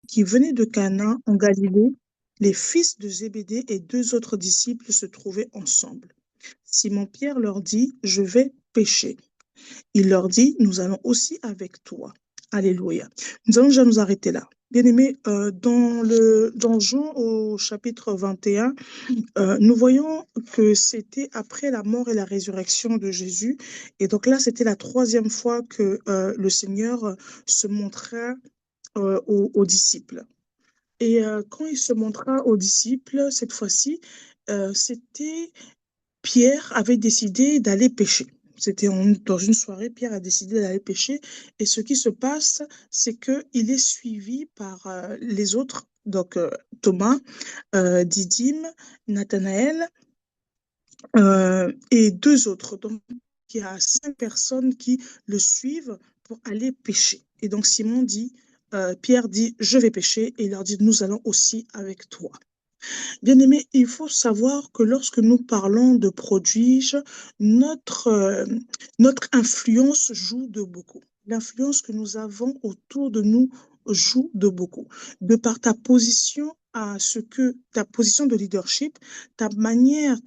qui venaient de Cana en Galilée, les fils de Zébédée et deux autres disciples se trouvaient ensemble. Simon-Pierre leur dit, je vais pêcher. Il leur dit, nous allons aussi avec toi. Alléluia. Nous allons déjà nous arrêter là. Bien-aimés, dans Jean au chapitre 21, nous voyons que c'était après la mort et la résurrection de Jésus. Et donc là, c'était la troisième fois que le Seigneur se montra aux disciples. Et quand il se montra aux disciples, cette fois-ci, c'était Pierre avait décidé d'aller pêcher. Dans une soirée, Pierre a décidé d'aller pêcher. Et ce qui se passe, c'est qu'il est suivi par les autres, donc Thomas, Didyme, Nathanaël et deux autres. Donc, il y a 5 personnes qui le suivent pour aller pêcher. Et donc, Pierre dit, je vais pêcher. Et il leur dit, nous allons aussi avec toi. Bien-aimé, il faut savoir que lorsque nous parlons de prodige, notre influence joue de beaucoup. L'influence que nous avons autour de nous joue de beaucoup. De par ta position ta position de leadership, ta manière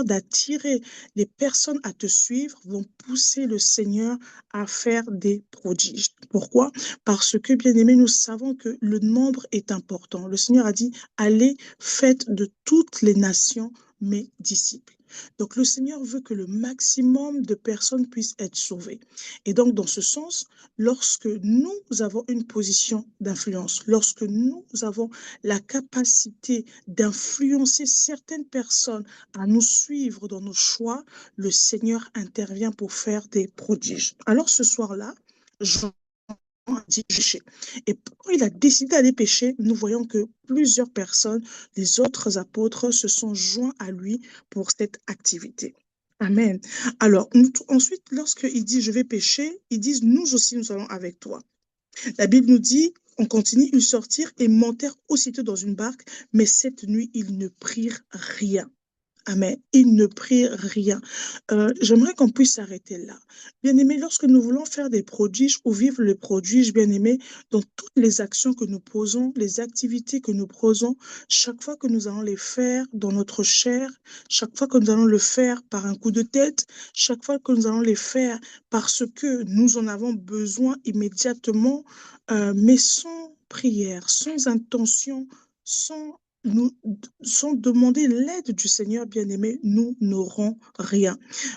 d'attirer les personnes à te suivre vont pousser le Seigneur à faire des prodiges. Pourquoi? Parce que, bien aimé, nous savons que le nombre est important. Le Seigneur a dit, allez, faites de toutes les nations mes disciples. Donc le Seigneur veut que le maximum de personnes puissent être sauvées. Et donc dans ce sens, lorsque nous avons une position d'influence, lorsque nous avons la capacité d'influencer certaines personnes à nous suivre dans nos choix, le Seigneur intervient pour faire des prodiges. Alors ce soir-là, Jean a dit pêcher. Et quand il a décidé d'aller pêcher, nous voyons que plusieurs personnes, les autres apôtres, se sont joints à lui pour cette activité. Amen. Alors, ensuite, lorsqu'il dit je vais pêcher, ils disent nous aussi nous allons avec toi. La Bible nous dit, on continue, ils sortirent et montèrent aussitôt dans une barque, mais cette nuit, ils ne prirent rien. Amen. Ils ne prirent rien. J'aimerais qu'on puisse s'arrêter là. Bien-aimés, lorsque nous voulons faire des prodiges ou vivre les prodiges, bien-aimés, dans toutes les actions que nous posons, les activités que nous posons, chaque fois que nous allons les faire dans notre chair, chaque fois que nous allons le faire par un coup de tête, chaque fois que nous allons les faire parce que nous en avons besoin immédiatement, mais sans prière, sans intention, sans nous sans demander l'aide du Seigneur bien-aimé, nous n'aurons rien.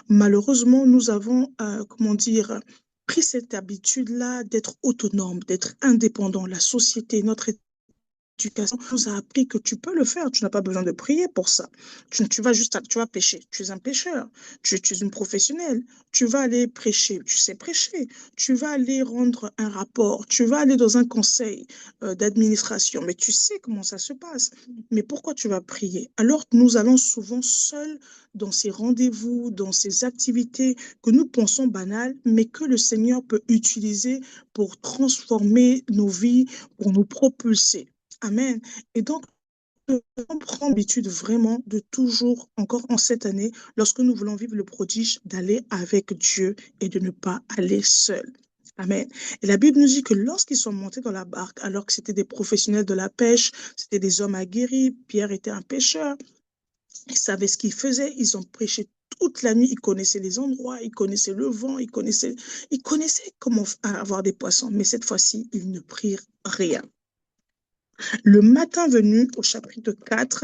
Malheureusement, nous avons, comment dire, pris cette habitude-là d'être autonome, d'être indépendant. La société, notre éducation nous a appris que tu peux le faire, tu n'as pas besoin de prier pour ça. Tu vas juste, tu vas pêcher, tu es un pêcheur, tu es une professionnelle, tu vas aller prêcher, tu sais prêcher, tu vas aller rendre un rapport, tu vas aller dans un conseil d'administration, mais tu sais comment ça se passe. Mais pourquoi tu vas prier? Alors nous allons souvent seuls dans ces rendez-vous, dans ces activités que nous pensons banales, mais que le Seigneur peut utiliser pour transformer nos vies, pour nous propulser. Amen. Et donc, on prend l'habitude vraiment de toujours, encore en cette année, lorsque nous voulons vivre le prodige, d'aller avec Dieu et de ne pas aller seul. Amen. Et la Bible nous dit que lorsqu'ils sont montés dans la barque, alors que c'était des professionnels de la pêche, c'était des hommes aguerris, Pierre était un pêcheur, ils savaient ce qu'ils faisaient, ils ont prêché toute la nuit, ils connaissaient les endroits, ils connaissaient le vent, ils connaissaient comment avoir des poissons, mais cette fois-ci, ils ne prirent rien. Le matin venu, au chapitre 4,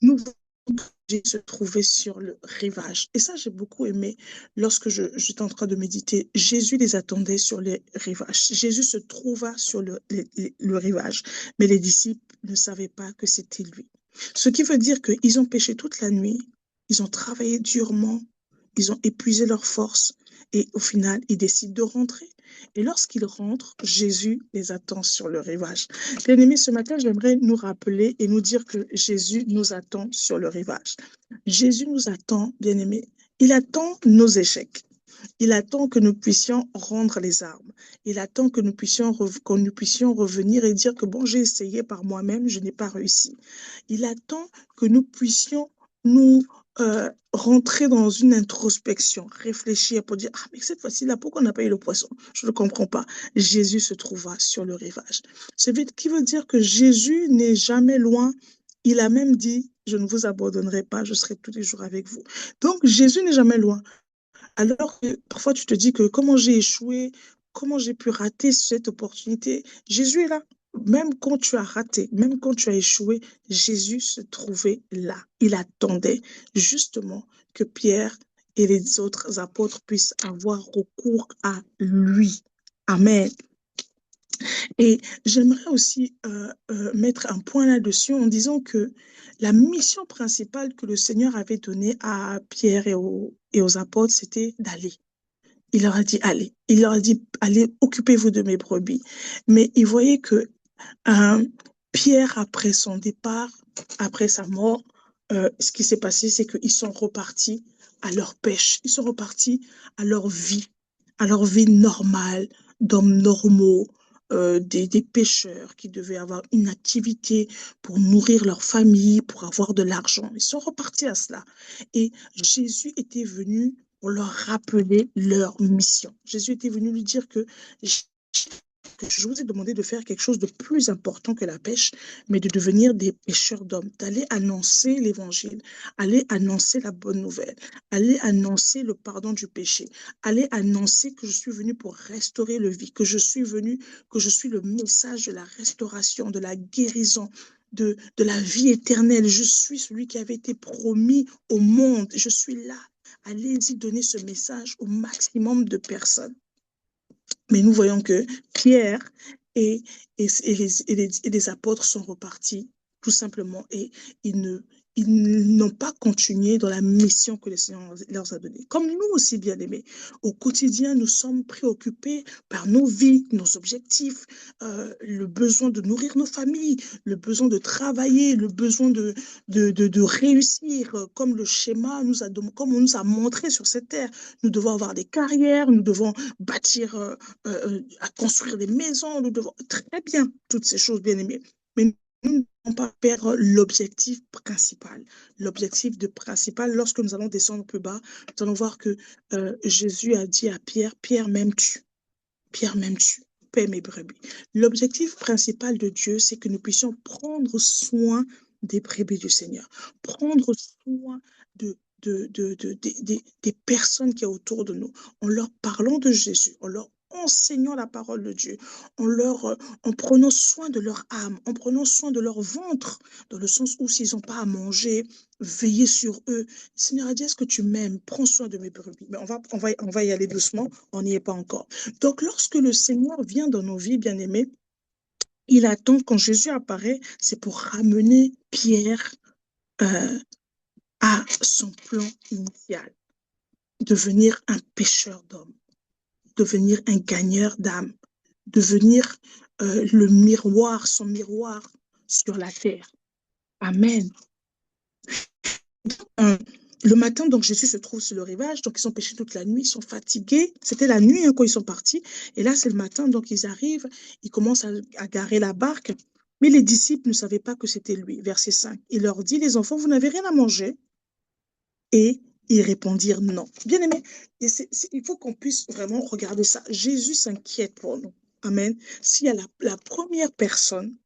nous voyons Jésus se trouver sur le rivage. Et ça, j'ai beaucoup aimé lorsque j'étais en train de méditer. Jésus les attendait sur les rivages. Jésus se trouva sur le rivage. Mais les disciples ne savaient pas que c'était lui. Ce qui veut dire qu'ils ont péché toute la nuit, ils ont travaillé durement, ils ont épuisé leurs forces et au final, ils décident de rentrer. Et lorsqu'ils rentrent, Jésus les attend sur le rivage. Bien-aimés, ce matin, j'aimerais nous rappeler et nous dire que Jésus nous attend sur le rivage. Jésus nous attend, bien-aimés. Il attend nos échecs. Il attend que nous puissions rendre les armes. Il attend que nous puissions revenir et dire que bon, j'ai essayé par moi-même, je n'ai pas réussi. Il attend que nous puissions nous rentrer dans une introspection, réfléchir pour dire, ah, mais cette fois-ci-là, pourquoi on n'a pas eu le poisson? Je ne comprends pas. Jésus se trouva sur le rivage. Qui veut dire que Jésus n'est jamais loin. Il a même dit, je ne vous abandonnerai pas, je serai tous les jours avec vous. Donc, Jésus n'est jamais loin. Alors que parfois tu te dis que comment j'ai échoué, comment j'ai pu rater cette opportunité. Jésus est là. Même quand tu as raté, même quand tu as échoué, Jésus se trouvait là. Il attendait justement que Pierre et les autres apôtres puissent avoir recours à lui. Amen. Et j'aimerais aussi mettre un point là-dessus en disant que la mission principale que le Seigneur avait donnée à Pierre et aux apôtres, c'était d'aller. Il leur a dit, allez. Il leur a dit, allez, occupez-vous de mes brebis. Mais il voyait que euh, Pierre, après son départ, après sa mort, ce qui s'est passé, c'est qu'ils sont repartis à leur pêche. Ils sont repartis à leur vie normale, d'hommes normaux, des pêcheurs qui devaient avoir une activité pour nourrir leur famille, pour avoir de l'argent. Ils sont repartis à cela. Et Jésus était venu pour leur rappeler leur mission. Jésus était venu lui dire que je vous ai demandé de faire quelque chose de plus important que la pêche, mais de devenir des pêcheurs d'hommes, d'aller annoncer l'évangile, aller annoncer la bonne nouvelle, aller annoncer le pardon du péché, aller annoncer que je suis venu pour restaurer le vie, que je suis venu, que je suis le message de la restauration, de la guérison, de la vie éternelle. Je suis celui qui avait été promis au monde. Je suis là. Allez-y donner ce message au maximum de personnes. Mais nous voyons que Pierre et les apôtres sont repartis tout simplement et ils ne, ils n'ont pas continué dans la mission que le Seigneur leur a donnée. Comme nous aussi, bien-aimés, au quotidien, nous sommes préoccupés par nos vies, nos objectifs, le besoin de nourrir nos familles, le besoin de travailler, le besoin de réussir, comme le schéma comme on nous a montré sur cette terre. Nous devons avoir des carrières, nous devons bâtir, à construire des maisons, nous devons très bien toutes ces choses, bien aimées. Mais nous ne devons pas perdre l'objectif principal. L'objectif principal, lorsque nous allons descendre plus bas, nous allons voir que Jésus a dit à Pierre, Pierre, m'aimes-tu? Pierre, m'aimes-tu? Paie mes brebis. L'objectif principal de Dieu, c'est que nous puissions prendre soin des brebis du Seigneur, prendre soin des personnes qui sont autour de nous, en leur parlant de Jésus, en leur enseignant la parole de Dieu, en prenant soin de leur âme, en prenant soin de leur ventre, dans le sens où s'ils n'ont pas à manger, veiller sur eux. Le Seigneur a dit, est-ce que tu m'aimes? Prends soin de mes brebis. Mais on va y aller doucement, on n'y est pas encore. Donc, lorsque le Seigneur vient dans nos vies, bien-aimés, il attend, quand Jésus apparaît, c'est pour ramener Pierre à son plan initial, devenir un pêcheur d'hommes, devenir un gagneur d'âme, devenir le miroir, son miroir sur la terre. Amen. Le matin, donc Jésus se trouve sur le rivage, donc ils ont pêché toute la nuit, ils sont fatigués. C'était la nuit quand ils sont partis. Et là, c'est le matin, donc ils arrivent, ils commencent à garer la barque. Mais les disciples ne savaient pas que c'était lui. Verset 5. Il leur dit, les enfants, vous n'avez rien à manger? Et ils répondirent non. Bien aimé, il faut qu'on puisse vraiment regarder ça. Jésus s'inquiète pour nous. Amen. S'il y a la première personne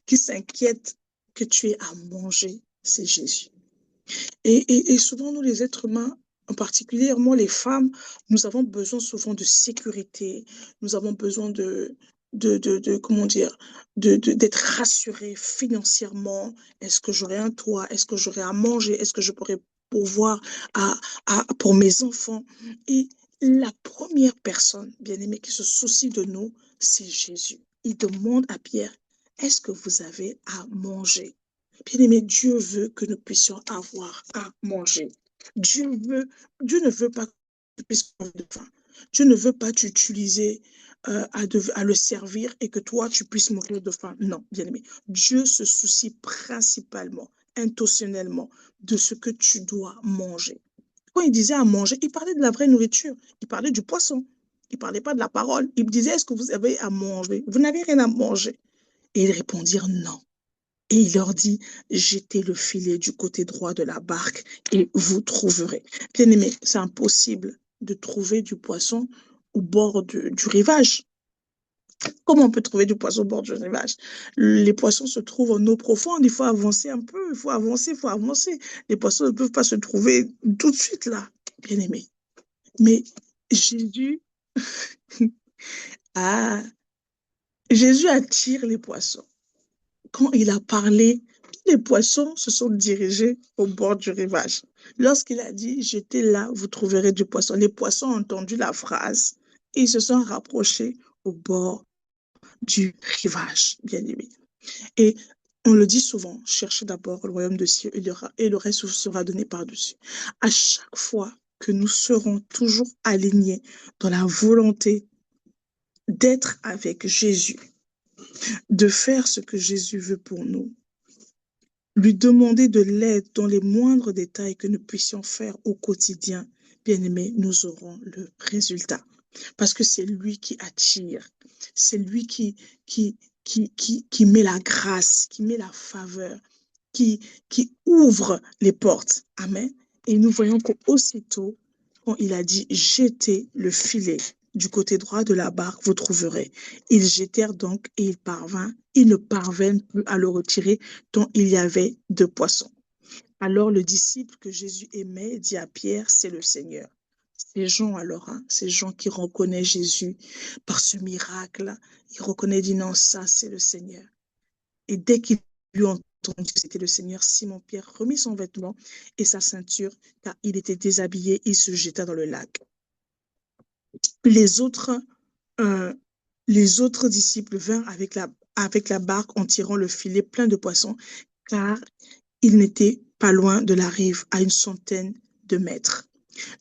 qui s'inquiète que tu aies à manger, c'est Jésus. Et souvent, nous, les êtres humains, en particulièrement les femmes, nous avons besoin souvent de sécurité, nous avons besoin comment dire, d'être rassurés financièrement. Est-ce que j'aurai un toit? Est-ce que j'aurai à manger? Est-ce que je pourrai pourvoir pour mes enfants? Et la première personne, bien aimée, qui se soucie de nous, c'est Jésus. Il demande à Pierre, est-ce que vous avez à manger? Bien-aimé, Dieu veut que nous puissions avoir à manger. Dieu ne veut pas que tu puisses mourir de faim. Dieu ne veut pas t'utiliser à le servir et que toi, tu puisses mourir de faim. Non, bien-aimé. Dieu se soucie principalement, intentionnellement, de ce que tu dois manger. Quand il disait à manger, il parlait de la vraie nourriture. Il parlait du poisson. Il ne parlait pas de la parole. Il disait, est-ce que vous avez à manger? Vous n'avez rien à manger. Et ils répondirent non. Et il leur dit, jetez le filet du côté droit de la barque et vous trouverez. Bien aimé, c'est impossible de trouver du poisson au bord du rivage. Comment on peut trouver du poisson au bord du rivage? Les poissons se trouvent en eau profonde, il faut avancer un peu, il faut avancer, il faut avancer. Les poissons ne peuvent pas se trouver tout de suite là, bien aimé. Mais Jésus, ah, Jésus attire les poissons. Quand il a parlé, tous les poissons se sont dirigés au bord du rivage. Lorsqu'il a dit, j'étais là, vous trouverez du poisson, les poissons ont entendu la phrase et ils se sont rapprochés au bord du rivage, bien aimé. Et on le dit souvent, cherchez d'abord le royaume de Dieu et le reste vous sera donné par-dessus. À chaque fois que nous serons toujours alignés dans la volonté d'être avec Jésus, de faire ce que Jésus veut pour nous, lui demander de l'aide dans les moindres détails que nous puissions faire au quotidien, bien aimé, nous aurons le résultat. Parce que c'est lui qui attire, c'est lui qui met la grâce, qui met la faveur, qui ouvre les portes. Amen. Et nous voyons qu'aussitôt, quand il a dit, jetez le filet du côté droit de la barque, vous trouverez. Ils jetèrent donc et ils ne parvinrent plus à le retirer tant il y avait de poissons. Alors le disciple que Jésus aimait dit à Pierre, c'est le Seigneur. Ces gens alors, ces gens qui reconnaissent Jésus par ce miracle, ils reconnaissent, disent non, ça c'est le Seigneur. Et dès qu'il lui entendu que c'était le Seigneur, Simon-Pierre remit son vêtement et sa ceinture, car il était déshabillé, il se jeta dans le lac. Les autres, euh, les autres disciples vinrent avec la barque en tirant le filet plein de poissons, car ils n'étaient pas loin de la rive, à une centaine de mètres.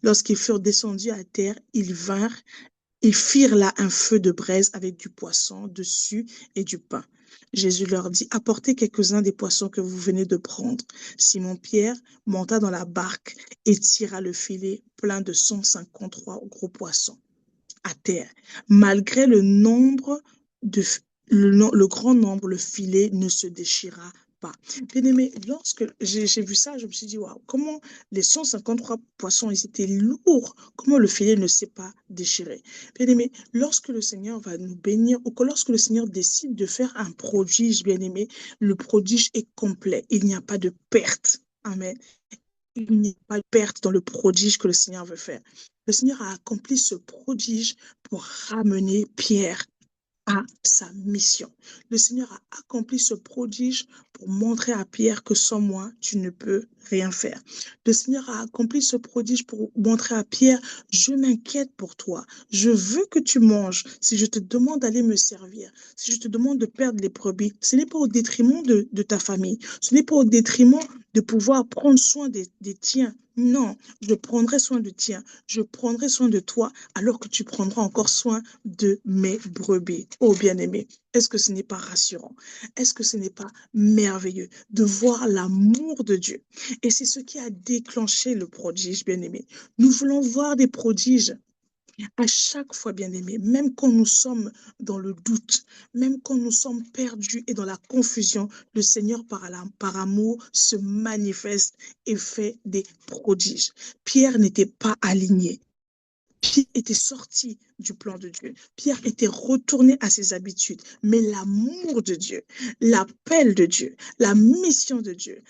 Lorsqu'ils furent descendus à terre, ils firent là un feu de braise avec du poisson dessus et du pain. Jésus leur dit, apportez quelques-uns des poissons que vous venez de prendre. Simon-Pierre monta dans la barque et tira le filet plein de 153 gros poissons à terre. Malgré le grand nombre, le filet ne se déchira pas. Bien aimé, lorsque j'ai vu ça, je me suis dit, waouh, comment les 153 poissons, ils étaient lourds, comment le filet ne s'est pas déchiré. Bien aimé, lorsque le Seigneur va nous bénir, ou que lorsque le Seigneur décide de faire un prodige, bien aimé, le prodige est complet, il n'y a pas de perte. Amen. Il n'y a pas de perte dans le prodige que le Seigneur veut faire. Le Seigneur a accompli ce prodige pour ramener Pierre à sa mission. Le Seigneur a accompli ce prodige pour montrer à Pierre que sans moi, tu ne peux rien faire. Le Seigneur a accompli ce prodige pour montrer à Pierre, je m'inquiète pour toi. Je veux que tu manges. Si je te demande d'aller me servir, si je te demande de perdre les brebis, ce n'est pas au détriment de ta famille. Ce n'est pas au détriment de pouvoir prendre soin des tiens. Non, je prendrai soin de tiens. Je prendrai soin de toi alors que tu prendras encore soin de mes brebis. Oh bien-aimé, est-ce que ce n'est pas rassurant? Est-ce que ce n'est pas merveilleux de voir l'amour de Dieu? Et c'est ce qui a déclenché le prodige, bien-aimé. Nous voulons voir des prodiges. À chaque fois, bien-aimé, même quand nous sommes dans le doute, même quand nous sommes perdus et dans la confusion, le Seigneur, par amour, se manifeste et fait des prodiges. Pierre n'était pas aligné. Pierre était sorti du plan de Dieu. Pierre était retourné à ses habitudes. Mais l'amour de Dieu, l'appel de Dieu, la mission de Dieu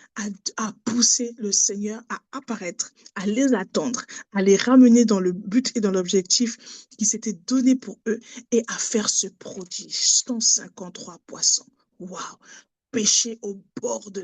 a poussé le Seigneur à apparaître, à les attendre, à les ramener dans le but et dans l'objectif qui s'était donné pour eux et à faire ce prodige. 153 poissons. Waouh! Pêché au bord de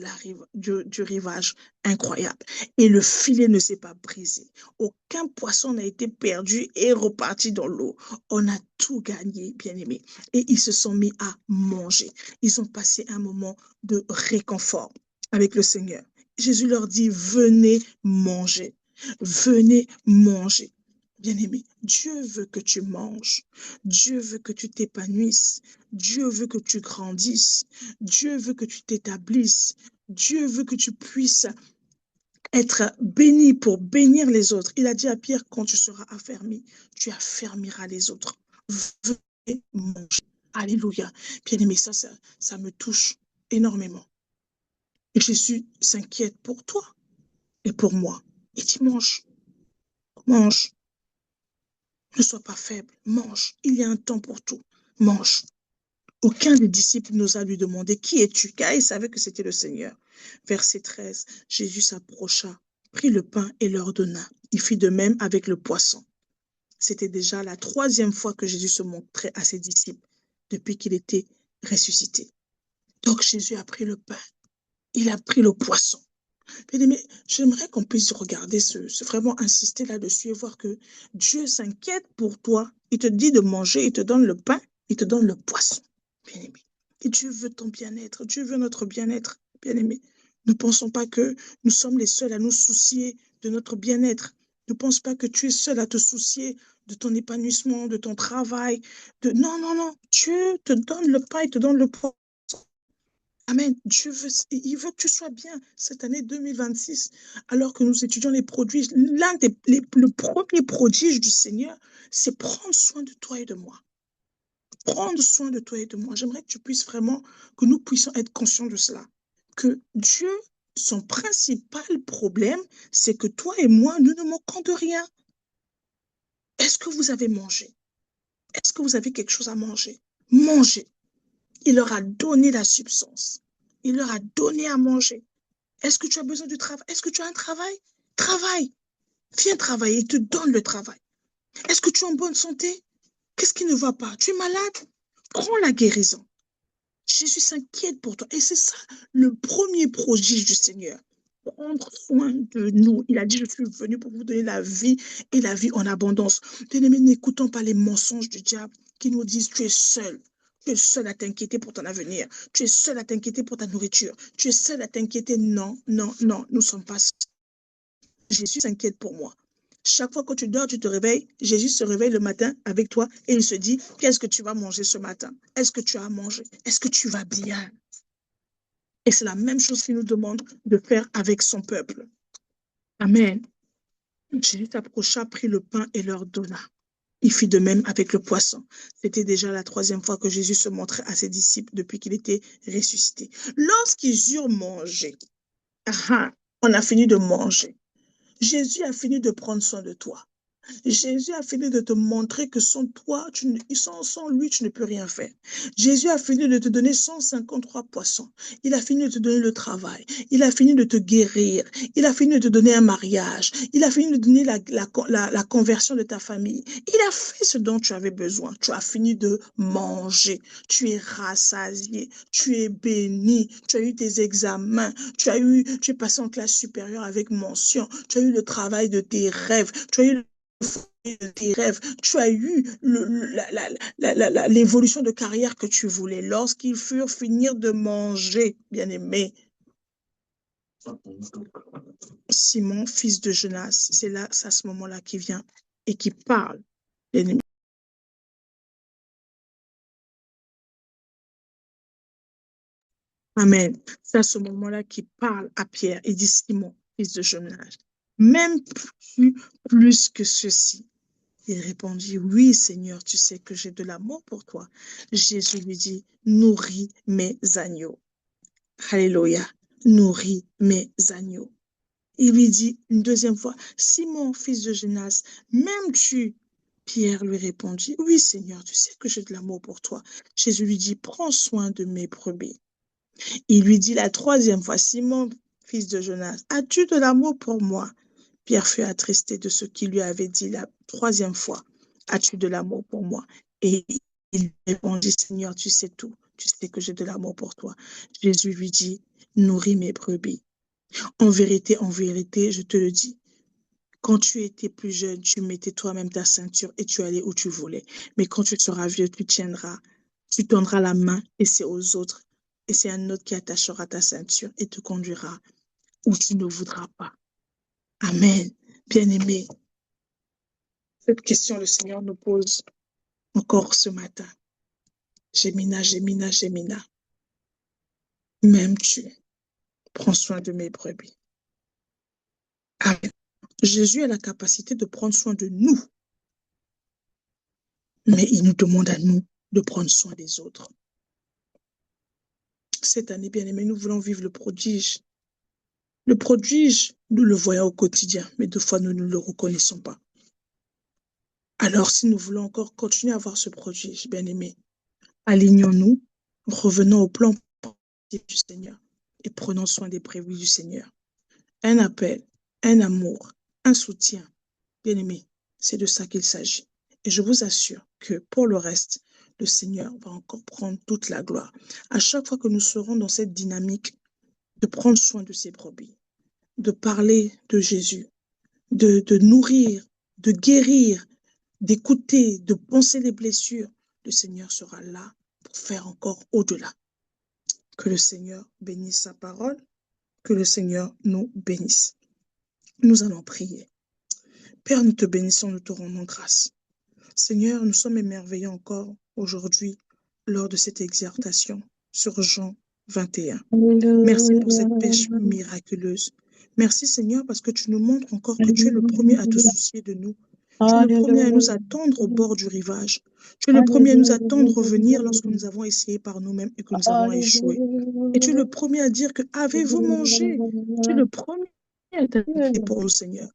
du rivage, incroyable. Et le filet ne s'est pas brisé. Aucun poisson n'a été perdu et reparti dans l'eau. On a tout gagné, bien aimé. Et ils se sont mis à manger. Ils ont passé un moment de réconfort avec le Seigneur. Jésus leur dit, venez manger. Venez manger. Bien-aimé, Dieu veut que tu manges. Dieu veut que tu t'épanouisses. Dieu veut que tu grandisses. Dieu veut que tu t'établisses. Dieu veut que tu puisses être béni pour bénir les autres. Il a dit à Pierre, quand tu seras affermi, tu affermiras les autres. Venez manger. Alléluia. Bien-aimé, ça me touche énormément. Et Jésus s'inquiète pour toi et pour moi. Il dit, mange, mange, ne sois pas faible, mange. Il y a un temps pour tout, mange. Aucun des disciples n'osa lui demander, qui es-tu? Car il savait que c'était le Seigneur. Verset 13, Jésus s'approcha, prit le pain et leur donna. Il fit de même avec le poisson. C'était déjà la troisième fois que Jésus se montrait à ses disciples depuis qu'il était ressuscité. Donc Jésus a pris le pain, il a pris le poisson. Mais j'aimerais qu'on puisse regarder vraiment insister là-dessus et voir que Dieu s'inquiète pour toi. Il te dit de manger, il te donne le pain, il te donne le poisson. Bien-aimé. Et Dieu veut ton bien-être, Dieu veut notre bien-être, bien-aimé. Ne pensons pas que nous sommes les seuls à nous soucier de notre bien-être. Ne pense pas que tu es seul à te soucier de ton épanouissement, de ton travail. Non, non, non. Dieu te donne le pain, il te donne le poisson. Amen. Dieu veut, il veut que tu sois bien cette année 2026, alors que nous étudions les produits. Le premier prodige du Seigneur, c'est prendre soin de toi et de moi. Prendre soin de toi et de moi. J'aimerais que tu puisses vraiment, que nous puissions être conscients de cela. Que Dieu, son principal problème, c'est que toi et moi, nous ne manquons de rien. Est-ce que vous avez mangé? Est-ce que vous avez quelque chose à manger? Mangez. Il leur a donné la substance. Il leur a donné à manger. Est-ce que tu as besoin du travail? Est-ce que tu as un travail? Travaille. Viens travailler. Il te donne le travail. Est-ce que tu es en bonne santé? Qu'est-ce qui ne va pas? Tu es malade? Prends la guérison. Jésus s'inquiète pour toi. Et c'est ça le premier prodige du Seigneur. Prendre soin de nous. Il a dit, je suis venu pour vous donner la vie et la vie en abondance. Bien-aimés, n'écoutons pas les mensonges du diable qui nous disent, tu es seul. Tu es seul à t'inquiéter pour ton avenir. Tu es seul à t'inquiéter pour ta nourriture. Tu es seul à t'inquiéter. Non, non, non, nous ne sommes pas seuls. Jésus s'inquiète pour moi. Chaque fois que tu dors, tu te réveilles, Jésus se réveille le matin avec toi et il se dit, qu'est-ce que tu vas manger ce matin? Est-ce que tu as mangé? Est-ce que tu vas bien? Et c'est la même chose qu'il nous demande de faire avec son peuple. Amen. Jésus s'approcha, prit le pain et leur donna. Il fit de même avec le poisson. C'était déjà la troisième fois que Jésus se montrait à ses disciples depuis qu'il était ressuscité. Lorsqu'ils eurent mangé, on a fini de manger. Jésus a fini de prendre soin de toi. Jésus a fini de te montrer que sans toi, sans lui, tu ne peux rien faire. Jésus a fini de te donner 153 poissons. Il a fini de te donner le travail. Il a fini de te guérir. Il a fini de te donner un mariage. Il a fini de donner la conversion de ta famille. Il a fait ce dont tu avais besoin. Tu as fini de manger. Tu es rassasié. Tu es béni. Tu as eu tes examens. Tu es passé en classe supérieure avec mention. Tu as eu le travail de tes rêves. Tu as eu de tes rêves, tu as eu l'évolution de carrière que tu voulais. Lorsqu'ils furent finir de manger, bien-aimé, Simon, fils de Jonas, c'est à ce moment-là qu'il vient et qui parle, bien-aimé. Amen. C'est à ce moment-là qu'il parle à Pierre et dit, Simon, fils de Jonas, même plus que ceci. Il répondit, oui, Seigneur, tu sais que j'ai de l'amour pour toi. Jésus lui dit, nourris mes agneaux. Alléluia, nourris mes agneaux. Il lui dit une deuxième fois, Simon, fils de Jonas, m'aimes-tu? Pierre lui répondit, oui, Seigneur, tu sais que j'ai de l'amour pour toi. Jésus lui dit, prends soin de mes brebis. Il lui dit la troisième fois, Simon, fils de Jonas, as-tu de l'amour pour moi? Pierre fut attristé de ce qu'il lui avait dit la troisième fois. As-tu de l'amour pour moi? Et il répondit, Seigneur, tu sais tout. Tu sais que j'ai de l'amour pour toi. Jésus lui dit, nourris mes brebis. En vérité, je te le dis, quand tu étais plus jeune, tu mettais toi-même ta ceinture et tu allais où tu voulais. Mais quand tu seras vieux, tu tendras la main et c'est aux autres. Et c'est un autre qui attachera ta ceinture et te conduira où tu ne voudras pas. Amen. Bien-aimé, cette question le Seigneur nous pose encore ce matin. Gémina, Gémina, Gémina. M'aimes-tu? Prends soin de mes brebis. Amen. Jésus a la capacité de prendre soin de nous, mais il nous demande à nous de prendre soin des autres. Cette année, bien-aimé, nous voulons vivre le prodige Le prodige, nous le voyons au quotidien, mais deux fois nous ne le reconnaissons pas. Alors, si nous voulons encore continuer à voir ce prodige, bien-aimé, alignons-nous, revenons au plan du Seigneur et prenons soin des prévenus du Seigneur. Un appel, un amour, un soutien. Bien-aimé, c'est de ça qu'il s'agit. Et je vous assure que pour le reste, le Seigneur va encore prendre toute la gloire. À chaque fois que nous serons dans cette dynamique de prendre soin de ses brebis, de parler de Jésus, de nourrir, de guérir, d'écouter, de penser les blessures, le Seigneur sera là pour faire encore au-delà. Que le Seigneur bénisse sa parole, que le Seigneur nous bénisse. Nous allons prier. Père, nous te bénissons, nous te rendons grâce. Seigneur, nous sommes émerveillés encore aujourd'hui lors de cette exhortation sur Jean 21. Merci pour cette pêche miraculeuse. Merci Seigneur parce que tu nous montres encore que tu es le premier à te soucier de nous. Tu es le premier à nous attendre au bord du rivage. Tu es le premier à nous attendre revenir lorsque nous avons essayé par nous-mêmes et que nous avons échoué. Et tu es le premier à dire que avez-vous mangé? Tu es le premier à t'inquiéter pour nous, Seigneur.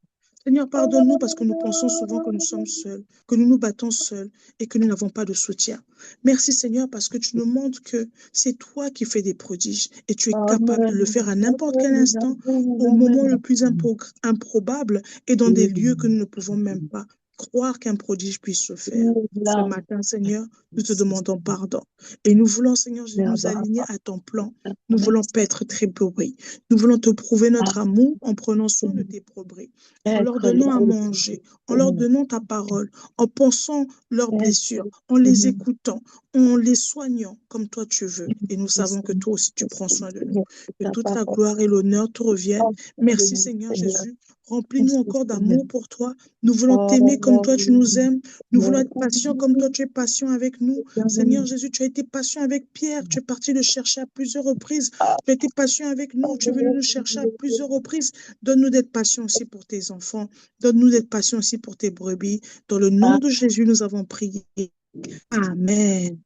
Seigneur, pardonne-nous parce que nous pensons souvent que nous sommes seuls, que nous nous battons seuls et que nous n'avons pas de soutien. Merci Seigneur parce que tu nous montres que c'est toi qui fais des prodiges et tu es capable de le faire à n'importe quel instant, au moment le plus improbable et dans des lieux que nous ne pouvons même pas croire qu'un prodige puisse se faire. Ce matin, Seigneur, nous te demandons pardon. Et nous voulons, Seigneur Jésus, nous aligner à ton plan. Nous voulons pas être très brebis. Nous voulons te prouver notre amour en prenant soin de tes brebis, en leur donnant à manger, en leur donnant ta parole, en pensant leurs blessures, en les écoutant, en les soignant comme toi tu veux. Et nous savons que toi aussi tu prends soin de nous. Que toute la gloire et l'honneur te reviennent. Merci Seigneur Jésus. Remplis-nous encore d'amour pour toi. Nous voulons t'aimer comme toi tu nous aimes. Nous voulons être patients comme toi tu es patient avec nous. Seigneur Jésus, tu as été patient avec Pierre. Tu es parti le chercher à plusieurs reprises. Tu as été patient avec nous. Tu es venu nous chercher à plusieurs reprises. Donne-nous d'être patients aussi pour tes enfants. Donne-nous d'être patients aussi pour tes brebis. Dans le nom de Jésus, nous avons prié. Amen.